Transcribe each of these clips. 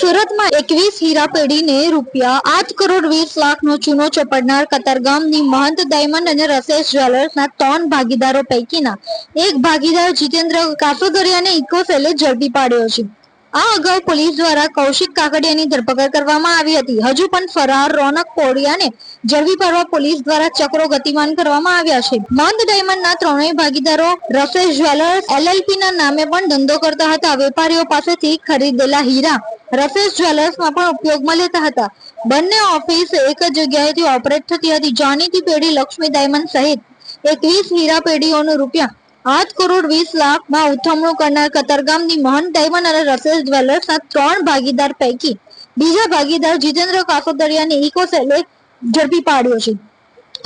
સુરતમાં 21 હીરાપેઢીને ₹8 કરોડ 20 લાખનો ચૂનો ચોપડનાર કતારગામની મહંત ડાયમંડ અને રસેસ જ્વેલર્સના 3 ભાગીદારો પૈકીના એક ભાગીદાર જીતેન્દ્ર કાસોદરિયાને ઇકોસેલે ઝડપી પાડ્યો છે। આ અગાઉ પોલીસ દ્વારા કૌશિક કાકડિયાની ધરપકડ કરવામાં આવી હતી। હજુ પણ ફરાર રોનક કોડિયાને ઝડપી પાડવા પોલીસ દ્વારા ચક્રો ગતિમાન કરવામાં આવ્યા છે। મહંત ડાયમંડના ત્રણેય ભાગીદારો રસેસ જ્વેલર્સ LLPના નામે પણ ધંધો કરતા હતા। વેપારીઓ પાસેથી ખરીદેલા હીરા રસેસ જ્વેલર્સમાં પણ ઉપયોગમાં લેતા હતા। બંને ઓફિસ એક જ જગ્યાએથી ઓપરેટ થતી હતી। જાણીતી પેઢી લક્ષ્મી ડાયમંડ સહિત 21 હીરા પેઢીઓનું ₹8 કરોડ 20 લાખમાં ઉથમણું કરનાર કતારગામની મહંત ડાયમંડ અને રસેસ જ્વેલર્સના 3 ભાગીદાર પૈકી બીજા ભાગીદાર જીતેન્દ્ર કાસોદરિયાને ઇકોસેલે ઝડપી પાડ્યો છે।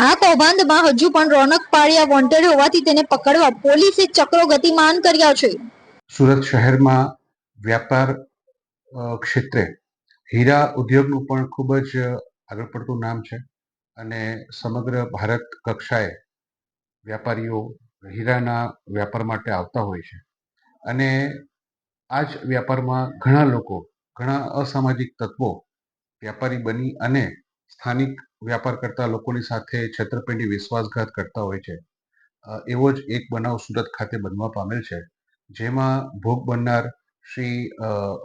આ કૌભાંડમાં હજુ પણ રોનક પાડિયા વોન્ટેડ હોવાથી તેને પકડવા પોલીસે ચક્રો ગતિમાન કર્યા છે। સુરત શહેરમાં વ્યાપાર ક્ષેત્રે હીરા ઉદ્યોગનું પણ ખૂબ જ આગળ પડતું નામ છે અને સમગ્ર ભારત કક્ષાએ વ્યાપારીઓ હીરાના વ્યાપાર માટે આવતા હોય છે અને આ જ વ્યાપારમાં ઘણા લોકો, ઘણા અસામાજિક તત્વો વ્યાપારી બની અને સ્થાનિક વ્યાપાર કરતા લોકોની સાથે છેતરપિંડી, વિશ્વાસઘાત કરતા હોય છે। એવો જ એક બનાવ સુરત ખાતે બનવા પામેલ છે, જેમાં ભોગ બનનાર શ્રી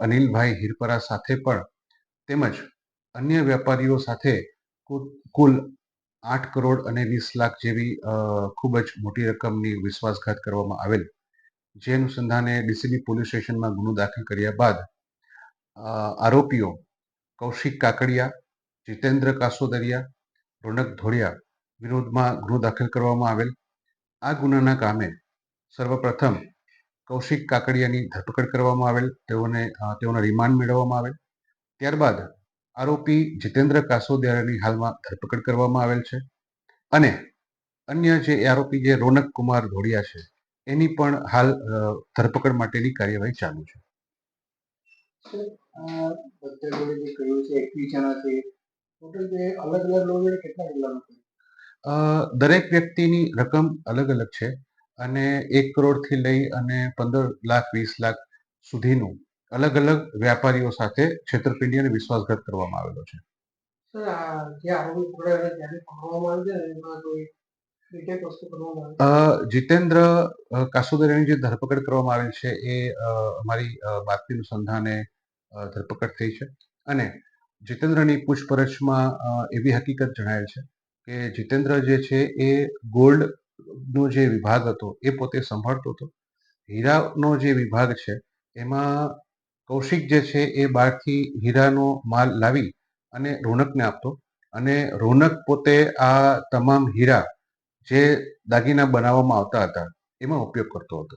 અનિલભાઈ હિરપરા સાથે પણ તેમજ અન્ય વેપારીઓ સાથે કુલ 8 કરોડ અને 20 લાખ જેવી ખૂબ જ મોટી રકમની વિશ્વાસઘાત કરવામાં આવેલ, જે અનુસંધાને ડીસીબી પોલીસ સ્ટેશનમાં ગુનો દાખલ કર્યા બાદ આરોપીઓ કૌશિક કાકડિયા, જીતેન્દ્ર કાસોદરિયા, રોનક ધોળિયા વિરોધમાં ગુનો દાખલ કરવામાં આવેલ। આ ગુનાના કામે સર્વપ્રથમ કૌશિક કાકડિયાની ધરપકડ કરવામાં આવેલ, તેઓના રિમાન્ડ મેળવવામાં આવેલ। ત્યારબાદ આરોપી જીતેન્દ્ર કાસોદરિયાની હાલમાં ધરપકડ કરવામાં આવેલ છે અને અન્ય જે આરોપી જે રોનક કુમાર ધોળિયા છે એની પણ હાલ ધરપકડ માટેની કાર્યવાહી ચાલુ છે। દરેક વ્યક્તિની રકમ અલગ અલગ છે અને 1 કરોડથી લઈ અને 15 લાખ 20 લાખ સુધીનું અલગ અલગ વ્યાપારીઓ સાથે છેતરપિંડી અને વિશ્વાસઘાત કરવામાં આવેલો છે। જીતેન્દ્ર કાસોદરિયાની જે ધરપકડ કરવામાં આવેલ છે એ અમારી બાતમી અનુસંધાને ધરપકડ થઈ છે અને જીતેન્દ્રની પૂછપરછમાં એવી હકીકત જણાય છે કે જીતેન્દ્ર જે છે એ ગોલ્ડનો જે વિભાગ હતો એ પોતે સંભાળતો હતો। હીરાનો જે વિભાગ છે એમાં કૌશિક જે છે એ બહારથી હીરાનો માલ લાવી અને રોનકને આપતો અને રોનક પોતે આ તમામ હીરા જે દાગીના બનાવવામાં આવતા હતા એમાં ઉપયોગ કરતો હતો।